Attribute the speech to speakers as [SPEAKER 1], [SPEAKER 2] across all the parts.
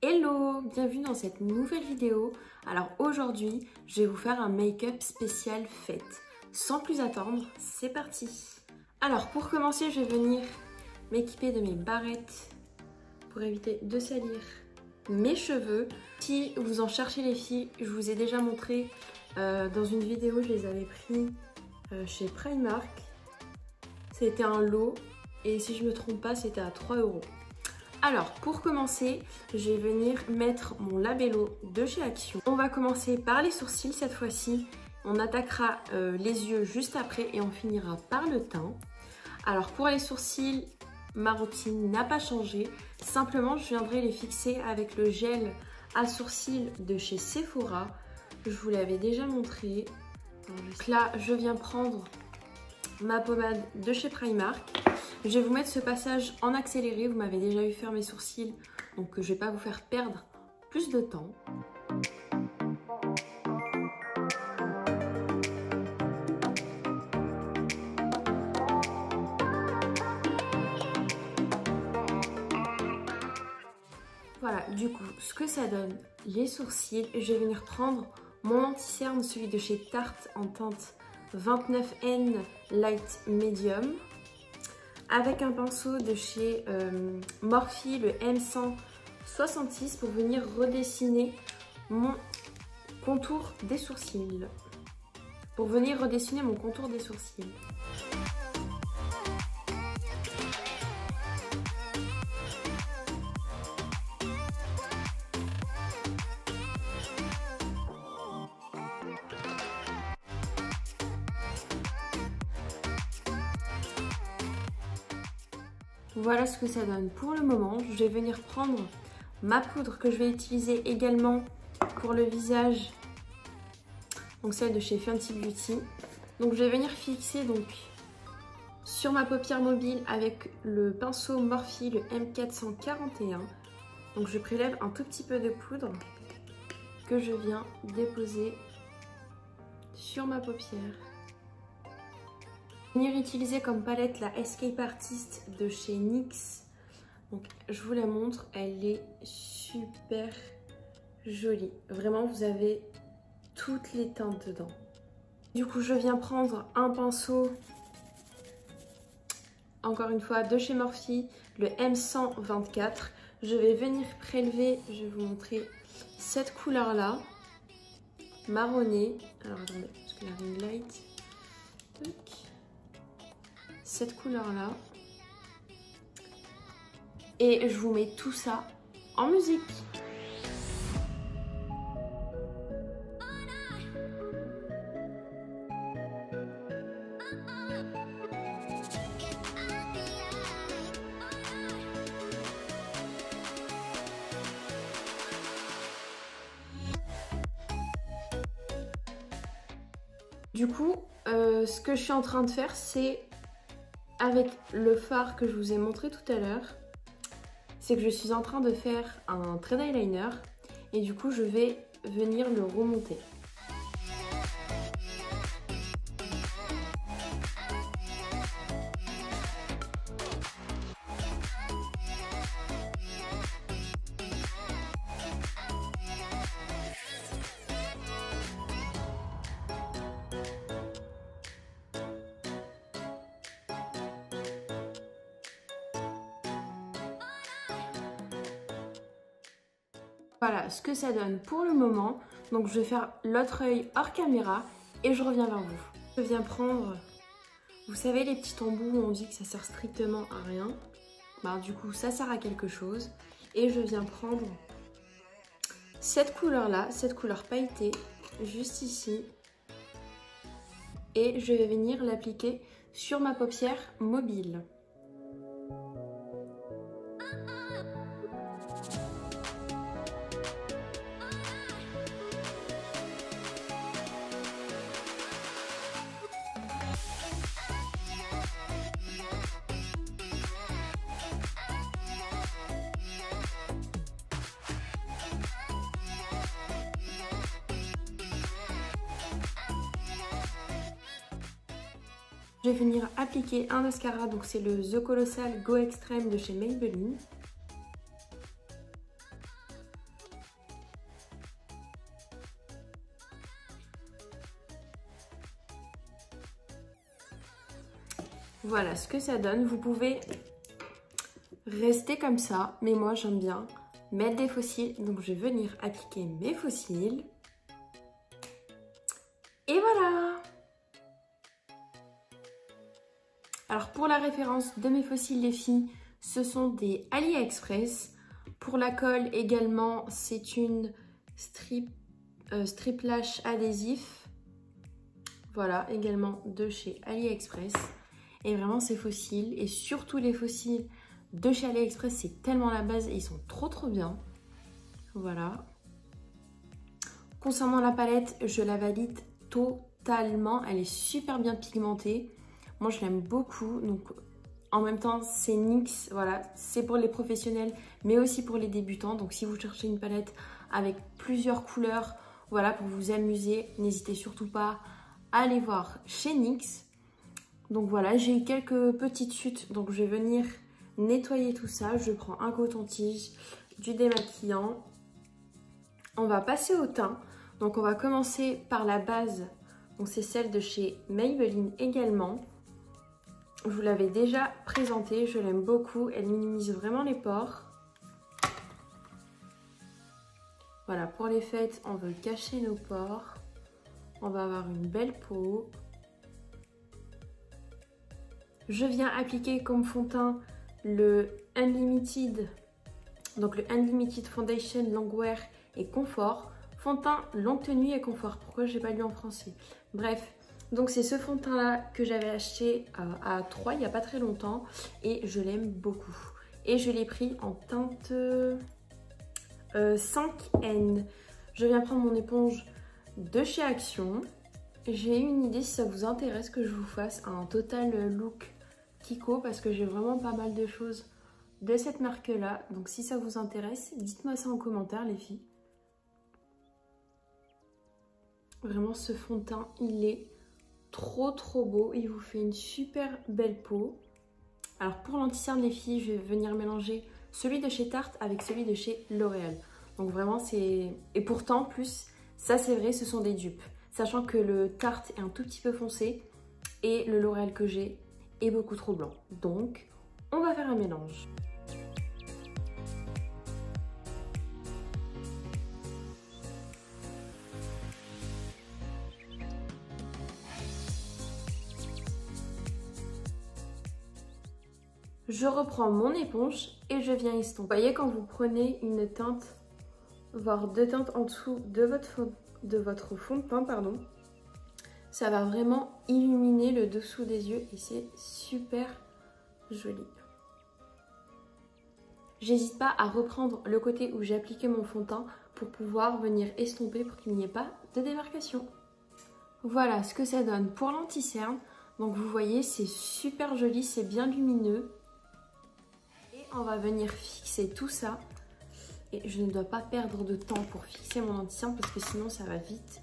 [SPEAKER 1] Hello, bienvenue dans cette nouvelle vidéo. Alors aujourd'hui, je vais vous faire un make-up spécial fête. Sans plus attendre, c'est parti. Alors pour commencer, je vais venir m'équiper de mes barrettes pour éviter de salir mes cheveux. Si vous en cherchez les filles, je vous ai déjà montré dans une vidéo, je les avais pris chez Primark. C'était un lot et si je ne me trompe pas, c'était à 3 €. Alors pour commencer, je vais venir mettre mon labello de chez Action. On va commencer par les sourcils cette fois-ci. On attaquera les yeux juste après et on finira par le teint. Alors pour les sourcils, ma routine n'a pas changé. Simplement, je viendrai les fixer avec le gel à sourcils de chez Sephora. Je vous l'avais déjà montré. Donc là, je viens prendre ma pommade de chez Primark. Je vais vous mettre ce passage en accéléré. Vous m'avez déjà vu faire mes sourcils, donc je ne vais pas vous faire perdre plus de temps. Voilà, du coup, ce que ça donne, les sourcils, je vais venir prendre mon anti-cerne, celui de chez Tarte en teinte 29N Light Medium, avec un pinceau de chez Morphe, le M166, pour venir redessiner mon contour des sourcils. Voilà ce que ça donne pour le moment. Je vais venir prendre ma poudre que je vais utiliser également pour le visage, donc celle de chez Fenty Beauty. Donc je vais venir fixer donc sur ma paupière mobile avec le pinceau Morphe, le M441. Donc je prélève un tout petit peu de poudre que je viens déposer sur ma paupière. Venir utiliser comme palette la Escape Artist de chez NYX. Donc je vous la montre, elle est super jolie. Vraiment, vous avez toutes les teintes dedans. Du coup, je viens prendre un pinceau, encore une fois, de chez Morphe, le M124. Je vais venir prélever, je vais vous montrer cette couleur-là, marronné. Alors attendez, parce que la ring light. Tac. Cette couleur là et je vous mets tout ça en musique. Du coup, ce que je suis en train de faire, c'est avec le fard que je vous ai montré tout à l'heure, c'est que je suis en train de faire un trait d'eyeliner et du coup je vais venir le remonter. Voilà ce que ça donne pour le moment. Donc je vais faire l'autre œil hors caméra et je reviens vers vous. Je viens prendre, vous savez les petits embouts où on dit que ça sert strictement à rien. Bah, du coup ça sert à quelque chose. Et je viens prendre cette couleur là, cette couleur pailletée, juste ici. Et je vais venir l'appliquer sur ma paupière mobile. Je vais venir appliquer un mascara, donc c'est le The Colossal Go Extreme de chez Maybelline. Voilà ce que ça donne. Vous pouvez rester comme ça, mais moi j'aime bien mettre des faux cils. Donc je vais venir appliquer mes faux cils. Et voilà! Alors pour la référence de mes faux cils les filles, ce sont des AliExpress. Pour la colle également, c'est une strip lash adhésif. Voilà, également de chez AliExpress. Et vraiment ces faux cils, et surtout les faux cils de chez AliExpress, c'est tellement la base et ils sont trop bien. Voilà. Concernant la palette, je la valide totalement. Elle est super bien pigmentée. Moi, je l'aime beaucoup. Donc, en même temps, c'est NYX. Voilà, c'est pour les professionnels, mais aussi pour les débutants. Donc, si vous cherchez une palette avec plusieurs couleurs, voilà, pour vous amuser, n'hésitez surtout pas à aller voir chez NYX. Donc voilà, j'ai eu quelques petites chutes. Donc, je vais venir nettoyer tout ça. Je prends un coton-tige, du démaquillant. On va passer au teint. Donc, on va commencer par la base. Donc, c'est celle de chez Maybelline également. Je vous l'avais déjà présentée, je l'aime beaucoup. Elle minimise vraiment les pores. Voilà, pour les fêtes, on veut cacher nos pores. On va avoir une belle peau. Je viens appliquer comme fond de teint le Unlimited. Donc le Unlimited Foundation Longwear et Confort. Fond de teint longue tenue et confort. Pourquoi j'ai pas lu en français? Bref. Donc c'est ce fond de teint là que j'avais acheté à 3 il n'y a pas très longtemps et je l'aime beaucoup. Et je l'ai pris en teinte 5N. Je viens prendre mon éponge de chez Action. J'ai une idée si ça vous intéresse que je vous fasse un total look Kiko parce que j'ai vraiment pas mal de choses de cette marque là. Donc si ça vous intéresse, dites-moi ça en commentaire les filles. Vraiment ce fond de teint il est trop beau, il vous fait une super belle peau. Alors pour l'anti-cerne les filles, je vais venir mélanger celui de chez Tarte avec celui de chez L'Oréal. Donc vraiment c'est... Et pourtant plus, ça c'est vrai, ce sont des dupes. Sachant que le Tarte est un tout petit peu foncé et le L'Oréal que j'ai est beaucoup trop blanc. Donc on va faire un mélange. Je reprends mon éponge et je viens estomper. Vous voyez quand vous prenez une teinte, voire deux teintes en dessous de votre fond de teint, pardon, ça va vraiment illuminer le dessous des yeux et c'est super joli. J'hésite pas à reprendre le côté où j'ai appliqué mon fond de teint pour pouvoir venir estomper pour qu'il n'y ait pas de démarcation. Voilà ce que ça donne pour l'anti-cerne. Donc vous voyez, c'est super joli, c'est bien lumineux. On va venir fixer tout ça et je ne dois pas perdre de temps pour fixer mon anti-cerne parce que sinon ça va vite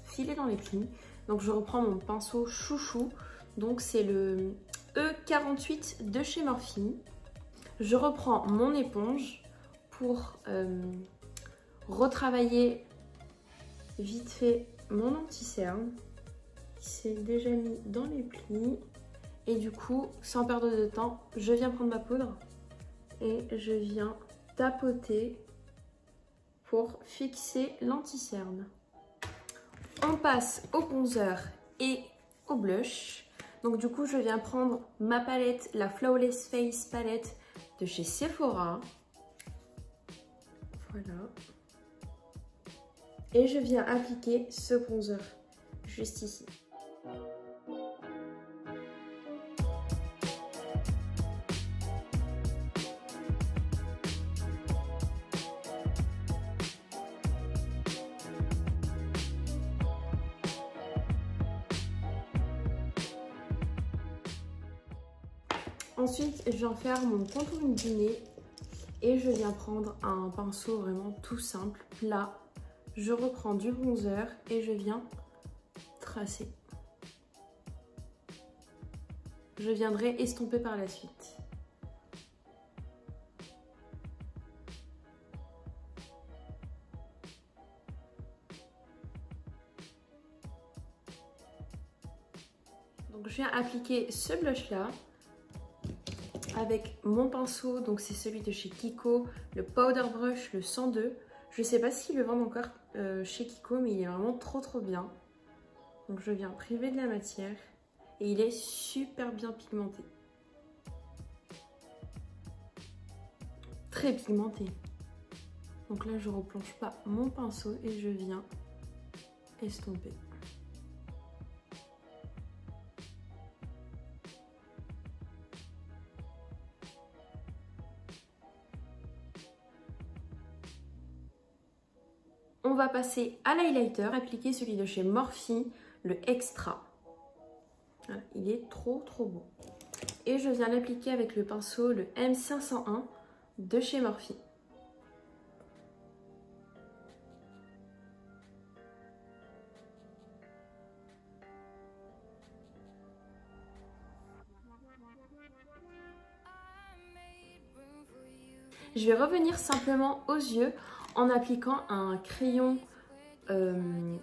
[SPEAKER 1] filer dans les plis. Donc je reprends mon pinceau chouchou, donc c'est le E48 de chez Morphe. Je reprends mon éponge pour retravailler vite fait mon anti-cerne qui s'est déjà mis dans les plis. Et du coup, sans perdre de temps, je viens prendre ma poudre et je viens tapoter pour fixer l'anti-cerne. On passe au bronzer et au blush. Donc du coup, je viens prendre ma palette, la Flawless Face palette de chez Sephora. Voilà. Et je viens appliquer ce bronzer juste ici. Ensuite, je viens faire mon contouring du nez et je viens prendre un pinceau vraiment tout simple, plat. Je reprends du bronzer et je viens tracer. Je viendrai estomper par la suite. Donc Donc je viens appliquer ce blush là avec mon pinceau, donc c'est celui de chez Kiko, le Powder Brush, le 102. Je ne sais pas s'ils le vendent encore chez Kiko, mais il est vraiment trop bien. Donc je viens priver de la matière et il est super bien pigmenté. Très pigmenté. Donc là je replonge pas mon pinceau et je viens estomper. On va passer à l'highlighter, appliquer celui de chez Morphe, le Extra. Voilà, il est trop beau. Et je viens l'appliquer avec le pinceau, le M501 de chez Morphe. Je vais revenir simplement aux yeux en appliquant un crayon, un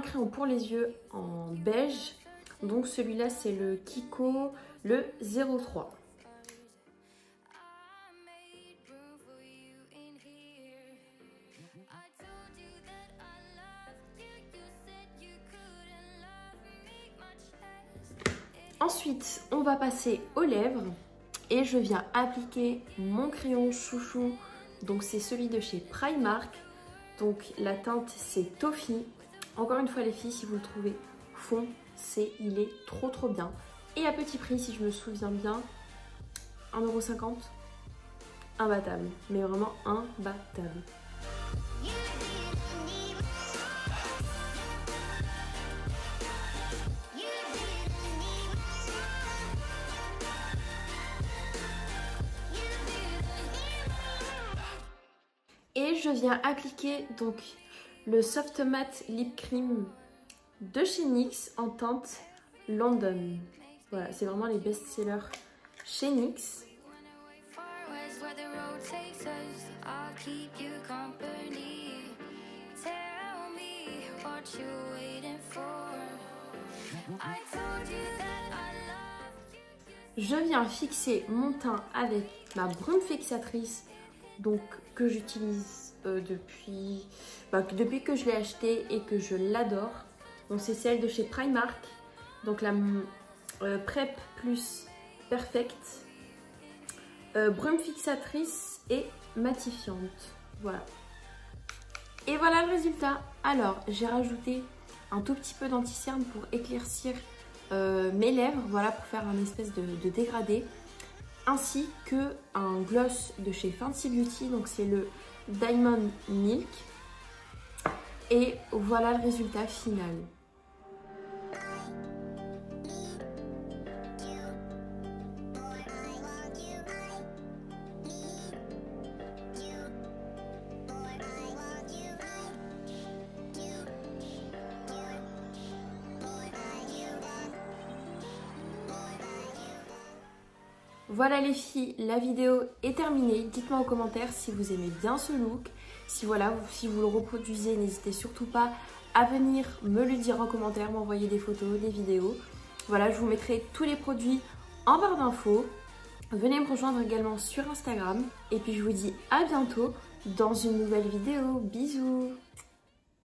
[SPEAKER 1] crayon pour les yeux en beige. Donc celui-là c'est le Kiko, le 03. Ensuite, on va passer aux lèvres et je viens appliquer mon crayon chouchou. Donc c'est celui de chez Primark. Donc la teinte c'est Toffee. Encore une fois les filles, si vous le trouvez foncez, il est trop bien. Et à petit prix, si je me souviens bien, 1,50 €. Imbattable, mais vraiment imbattable. Et je viens appliquer donc le Soft Matte Lip Cream de chez NYX en teinte London. Voilà, c'est vraiment les best-sellers chez NYX. Je viens fixer mon teint avec ma brume fixatrice, donc que j'utilise depuis que je l'ai acheté et que je l'adore. Donc c'est celle de chez Primark, donc la Prep Plus Perfect, brume fixatrice et matifiante. Voilà. Et voilà le résultat. Alors j'ai rajouté un tout petit peu d'anti-cerne pour éclaircir mes lèvres, voilà, pour faire un espèce de dégradé, ainsi que un gloss de chez Fancy Beauty, donc c'est le Diamond Milk. Et voilà le résultat final. Voilà les filles, la vidéo est terminée. Dites-moi en commentaire si vous aimez bien ce look. Si vous le reproduisez, n'hésitez surtout pas à venir me le dire en commentaire, m'envoyer des photos, des vidéos. Voilà, je vous mettrai tous les produits en barre d'infos. Venez me rejoindre également sur Instagram. Et puis je vous dis à bientôt dans une nouvelle vidéo. Bisous!